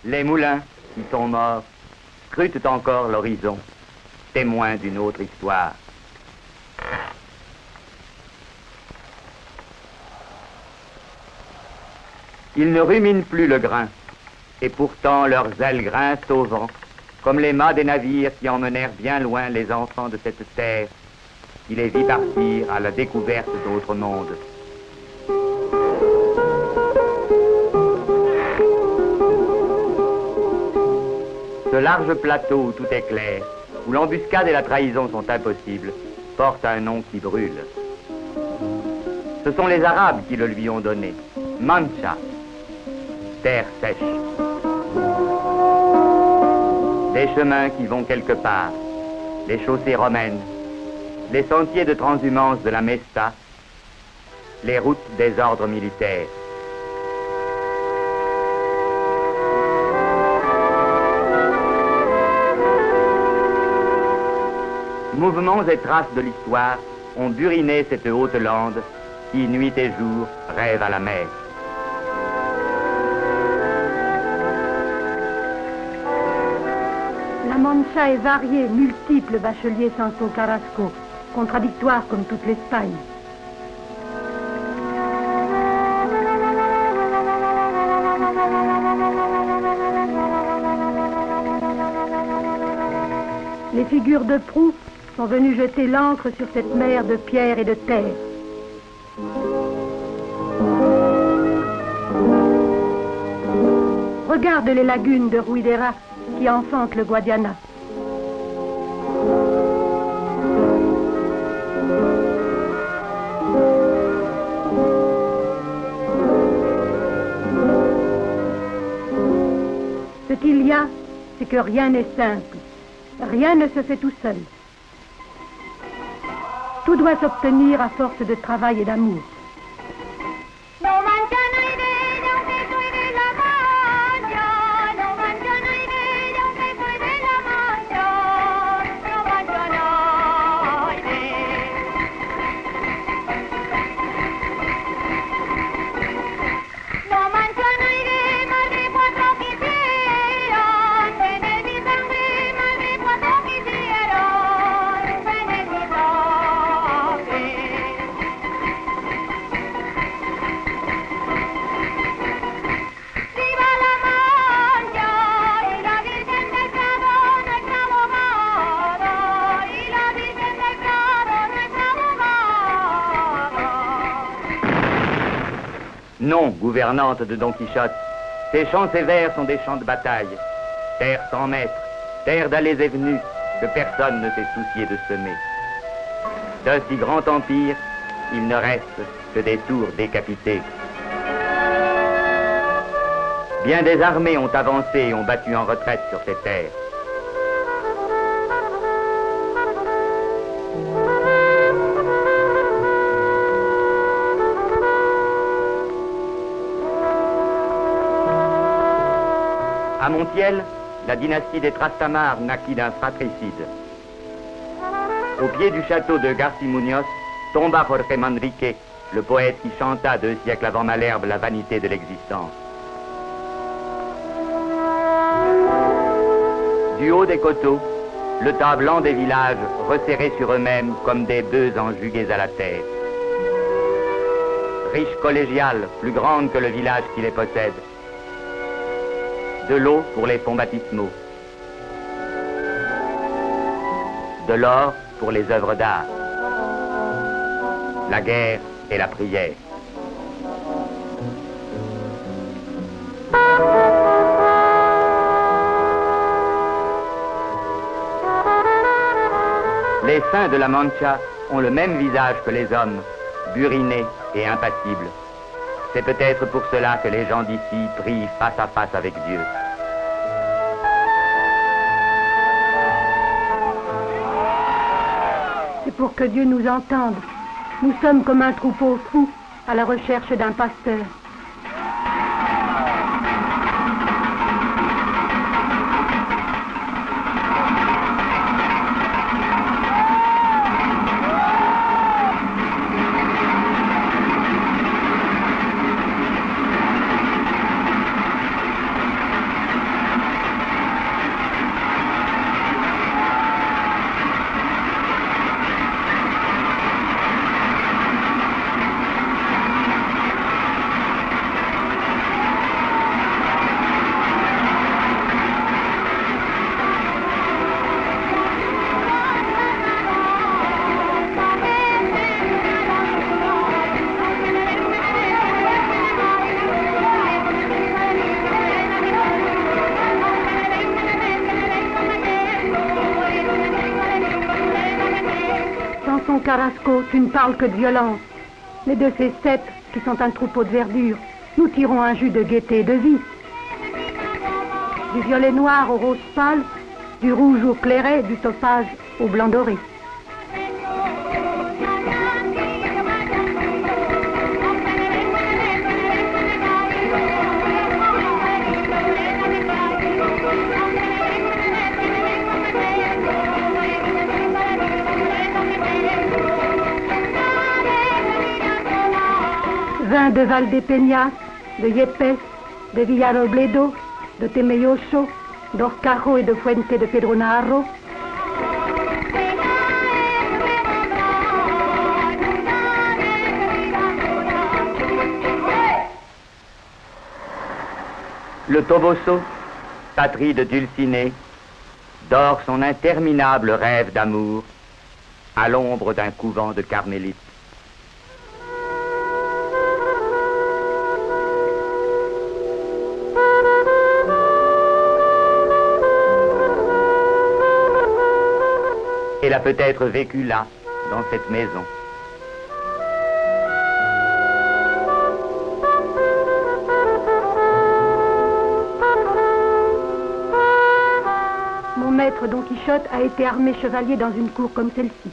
Les moulins, qui sont morts, scrutent encore l'horizon, témoins d'une autre histoire. Ils ne ruminent plus le grain, et pourtant leurs ailes grincent au vent, comme les mâts des navires qui emmenèrent bien loin les enfants de cette terre, qui les vit partir à la découverte d'autres mondes. Ce large plateau où tout est clair, où l'embuscade et la trahison sont impossibles, porte un nom qui brûle. Ce sont les Arabes qui le lui ont donné, Mancha, terre sèche. Des chemins qui vont quelque part, les chaussées romaines, les sentiers de transhumance de la Mesta, les routes des ordres militaires. Mouvements et traces de l'histoire ont buriné cette haute lande qui, nuit et jour, rêve à la mer. La Mancha est variée, multiple, bachelier Santo Carrasco, contradictoire comme toute l'Espagne. Les figures de proue sont venues jeter l'ancre sur cette mer de pierre et de terre. Regarde les lagunes de Ruidera qui enfantent le Guadiana. Ce qu'il y a, c'est que rien n'est simple. Rien ne se fait tout seul. Tout doit s'obtenir à force de travail et d'amour. Non, gouvernante de Don Quichotte, ces chants sévères sont des chants de bataille. Terre sans maître, terre d'allées et venues, que personne ne s'est soucié de semer. D'un si grand empire, il ne reste que des tours décapitées. Bien des armées ont avancé et ont battu en retraite sur ces terres. À Montiel, la dynastie des Trastamare naquit d'un fratricide. Au pied du château de Garcimuñoz tomba Jorge Manrique, le poète qui chanta 2 siècles avant Malherbe la vanité de l'existence. Du haut des coteaux, le tas blanc des villages resserrés sur eux-mêmes comme des bœufs enjugués à la terre. Riche collégiale, plus grande que le village qui les possède. De l'eau pour les fonds baptismaux. De l'or pour les œuvres d'art. La guerre et la prière. Les saints de la Mancha ont le même visage que les hommes, burinés et impassibles. C'est peut-être pour cela que les gens d'ici prient face à face avec Dieu. C'est pour que Dieu nous entende. Nous sommes comme un troupeau fou à la recherche d'un pasteur. Samson Carrasco, tu ne parles que de violence. Mais de ces steppes, qui sont un troupeau de verdure, nous tirons un jus de gaieté et de vie. Du violet noir au rose pâle, du rouge au clairet, du topaz au blanc doré. Vin de Valdepeñas, de Yepes, de Villarrobledo, de Temelloso, d'Orcajo et de Fuente de Pedro Naharro. Le Toboso, patrie de Dulcinée, dort son interminable rêve d'amour à l'ombre d'un couvent de carmélites. Elle a peut-être vécu là, dans cette maison. Mon maître Don Quichotte a été armé chevalier dans une cour comme celle-ci.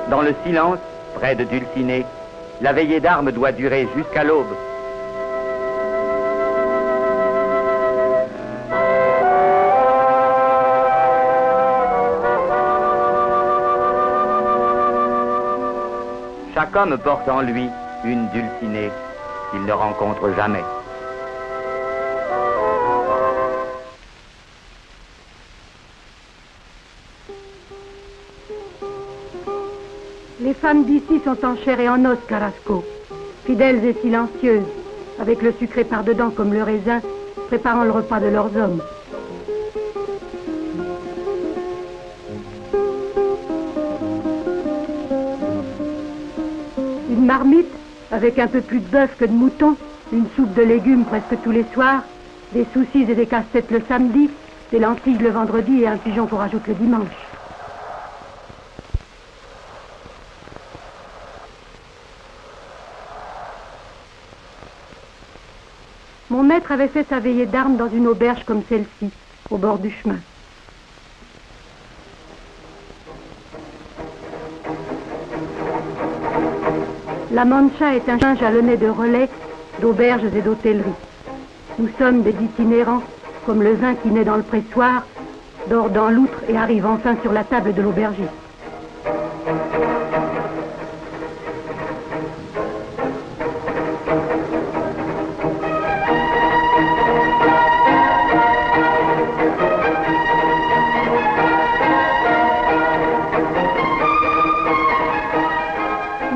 Dans le silence, près de Dulcinée, la veillée d'armes doit durer jusqu'à l'aube. Chaque homme porte en lui une Dulcinée qu'il ne rencontre jamais. Les femmes d'ici sont en chair et en os, Carrasco, fidèles et silencieuses, avec le sucré par-dedans comme le raisin, préparant le repas de leurs hommes. Une marmite, avec un peu plus de bœuf que de mouton, une soupe de légumes presque tous les soirs, des soucis et des casse-têtes le samedi, des lentilles le vendredi et un pigeon qu'on rajoute le dimanche. Mon maître avait fait sa veillée d'armes dans une auberge comme celle-ci, au bord du chemin. La Mancha est un chemin jalonné de relais, d'auberges et d'hôtelleries. Nous sommes des itinérants, comme le vin qui naît dans le pressoir, dort dans l'outre et arrive enfin sur la table de l'aubergiste.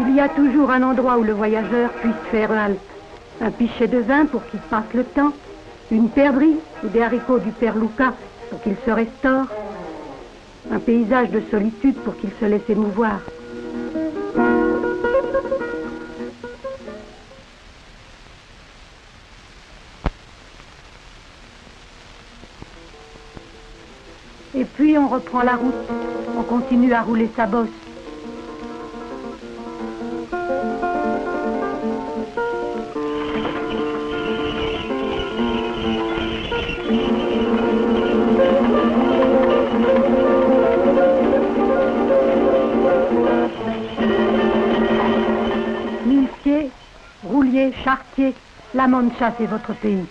Il y a toujours un endroit où le voyageur puisse faire halte. Un pichet de vin pour qu'il passe le temps, une perdrix ou des haricots du père Luca pour qu'il se restaure, un paysage de solitude pour qu'il se laisse émouvoir. Et puis on reprend la route, on continue à rouler sa bosse. Muletier, roulier, charretier, la Mancha, c'est votre pays.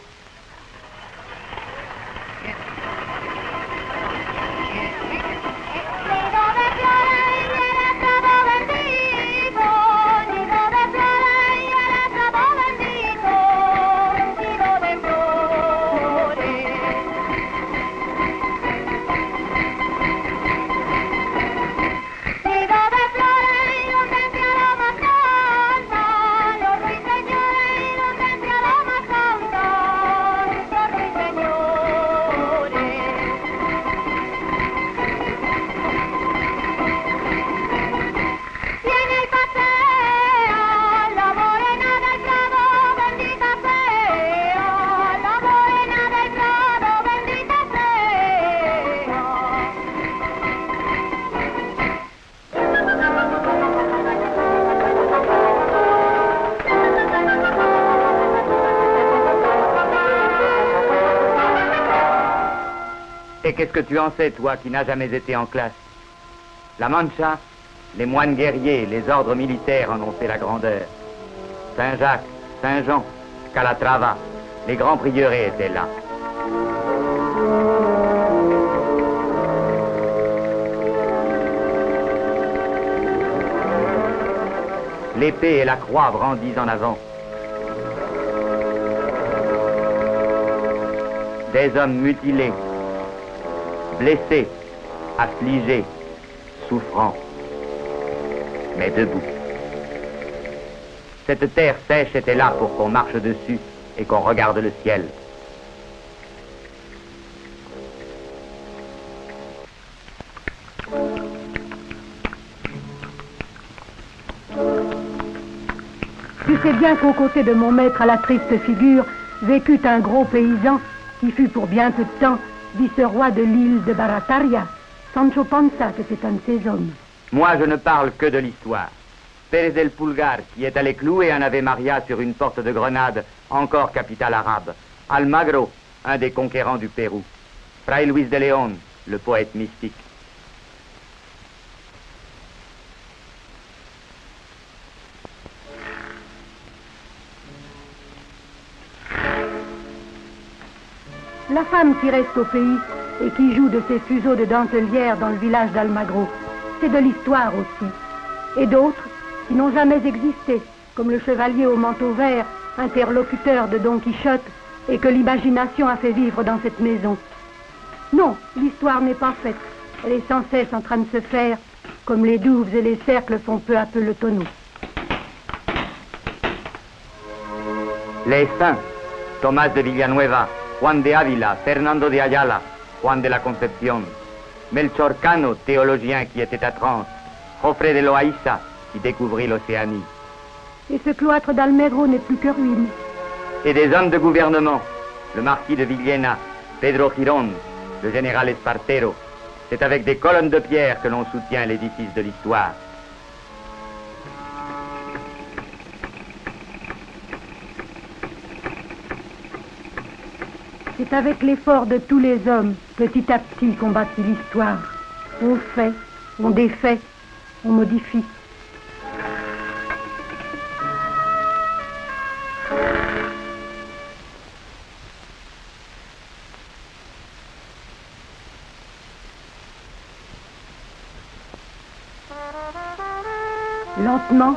Et qu'est-ce que tu en sais, toi, qui n'as jamais été en classe? La Mancha, les moines guerriers, les ordres militaires en ont fait la grandeur. Saint-Jacques, Saint-Jean, Calatrava, les grands prieurés étaient là. L'épée et la croix brandies en avant. Des hommes mutilés, blessés, affligés, souffrants, mais debout. Cette terre sèche était là pour qu'on marche dessus et qu'on regarde le ciel. Tu sais bien qu'aux côtés de mon maître à la triste figure, vécut un gros paysan qui fut pour bien peu de temps vice-roi de l'île de Barataria. Sancho Panza, que c'est un de ses hommes. Moi, je ne parle que de l'histoire. Pérez del Pulgar, qui est allé clouer un Ave Maria sur une porte de Grenade, encore capitale arabe. Almagro, un des conquérants du Pérou. Fray Luis de León, le poète mystique. La femme qui reste au pays et qui joue de ses fuseaux de dentelière dans le village d'Almagro, c'est de l'histoire aussi. Et d'autres qui n'ont jamais existé, comme le chevalier au manteau vert, interlocuteur de Don Quichotte, et que l'imagination a fait vivre dans cette maison. Non, l'histoire n'est pas faite. Elle est sans cesse en train de se faire, comme les douves et les cercles font peu à peu le tonneau. Les saints, Tomás de Villanueva, Juan de Ávila, Fernando de Ayala, Juan de la Concepción, Melchor Cano, théologien qui était à Trans, Jofre de Loaiza, qui découvrit l'Océanie. Et ce cloître d'Almagro n'est plus que ruine. Et des hommes de gouvernement, le marquis de Villena, Pedro Girón, le général Espartero. C'est avec des colonnes de pierre que l'on soutient l'édifice de l'histoire. C'est avec l'effort de tous les hommes, petit à petit, qu'on bâtit l'histoire. On fait, on défait, on modifie. Lentement,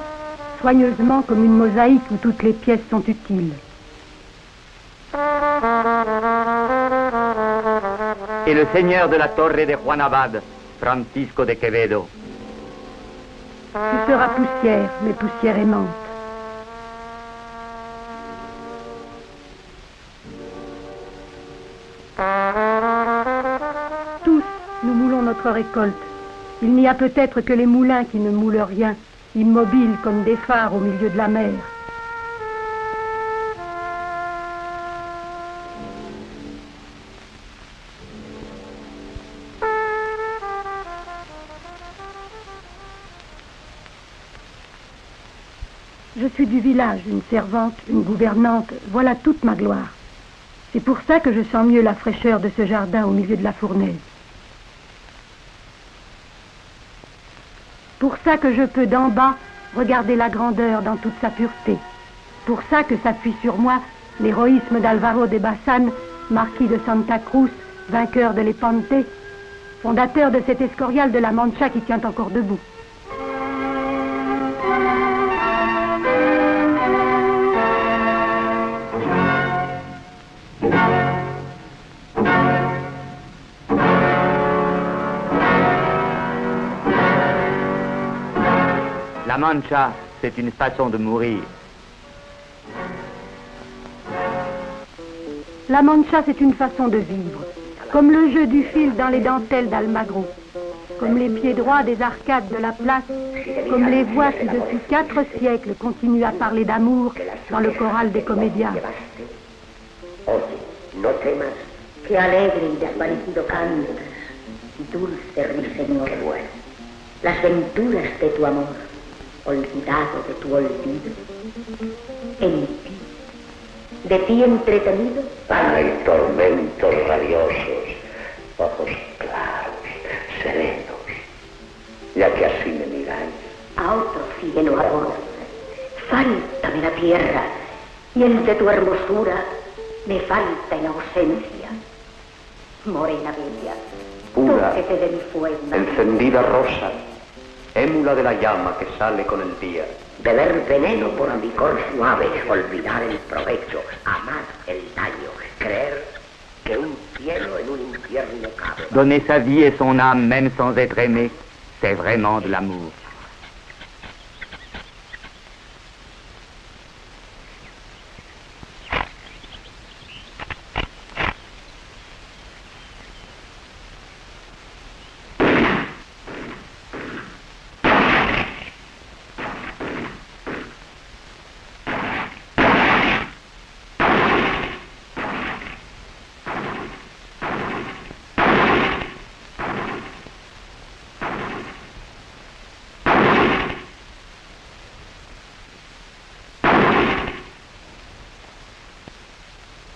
soigneusement, comme une mosaïque où toutes les pièces sont utiles. Et le seigneur de la Torre de Juan Abad, Francisco de Quevedo. Tu seras poussière, mais poussière aimante. Tous, nous moulons notre récolte. Il n'y a peut-être que les moulins qui ne moulent rien, immobiles comme des phares au milieu de la mer. Je suis du village, une servante, une gouvernante, voilà toute ma gloire. C'est pour ça que je sens mieux la fraîcheur de ce jardin au milieu de la fournaise. Pour ça que je peux d'en bas regarder la grandeur dans toute sa pureté. Pour ça que s'appuie sur moi l'héroïsme d'Alvaro de Bazan, marquis de Santa Cruz, vainqueur de Lepante, fondateur de cet Escorial de la Mancha qui tient encore debout. La Mancha, c'est une façon de mourir. La Mancha, c'est une façon de vivre, comme le jeu du fil dans les dentelles d'Almagro, comme les pieds droits des arcades de la place, comme les voix qui depuis 4 siècles continuent à parler d'amour dans le choral des comédias. Oye, no temas, que alegre y desvanecido cantas, dulce ruiseñor bueno, las venturas de tu amor, olvidado de tu olvido, de ti entretenido. Hay tormentos rabiosos bajo lleno amor. Fáltame la tierra, y entre tu hermosura me falta en ausencia. Morena bella, pura, tóquete de mi fuego. encendida rosa, émula de la llama que sale con el día. Beber veneno por licor suave, olvidar el provecho, amar el daño, creer que un cielo en un infierno cabe. Donner sa vie et son âme même sans être aimé, c'est vraiment de l'amour.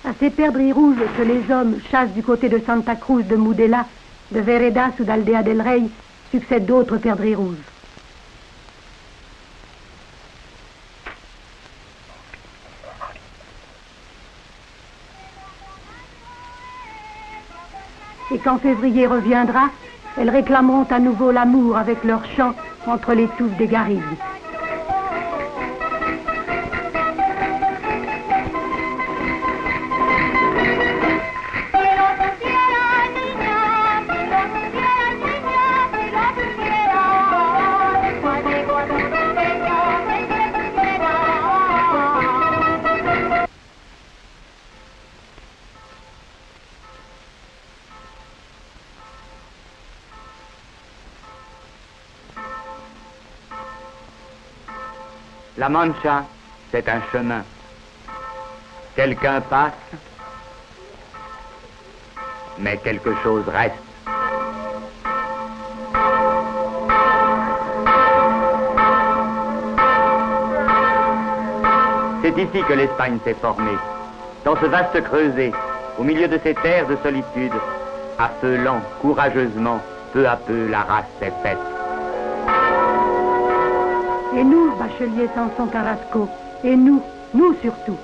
À ces perdrix rouges que les hommes chassent du côté de Santa Cruz de Mudela, de Veredas ou d'Aldea del Rey, succèdent d'autres perdrix rouges. Et quand février reviendra, elles réclameront à nouveau l'amour avec leurs chants entre les touffes des garrigues. La Mancha, c'est un chemin. Quelqu'un passe, mais quelque chose reste. C'est ici que l'Espagne s'est formée, dans ce vaste creuset, au milieu de ces terres de solitude, à feu lent, courageusement, peu à peu, la race s'est faite. Et nous, bachelier Samson Carrasco, et nous surtout.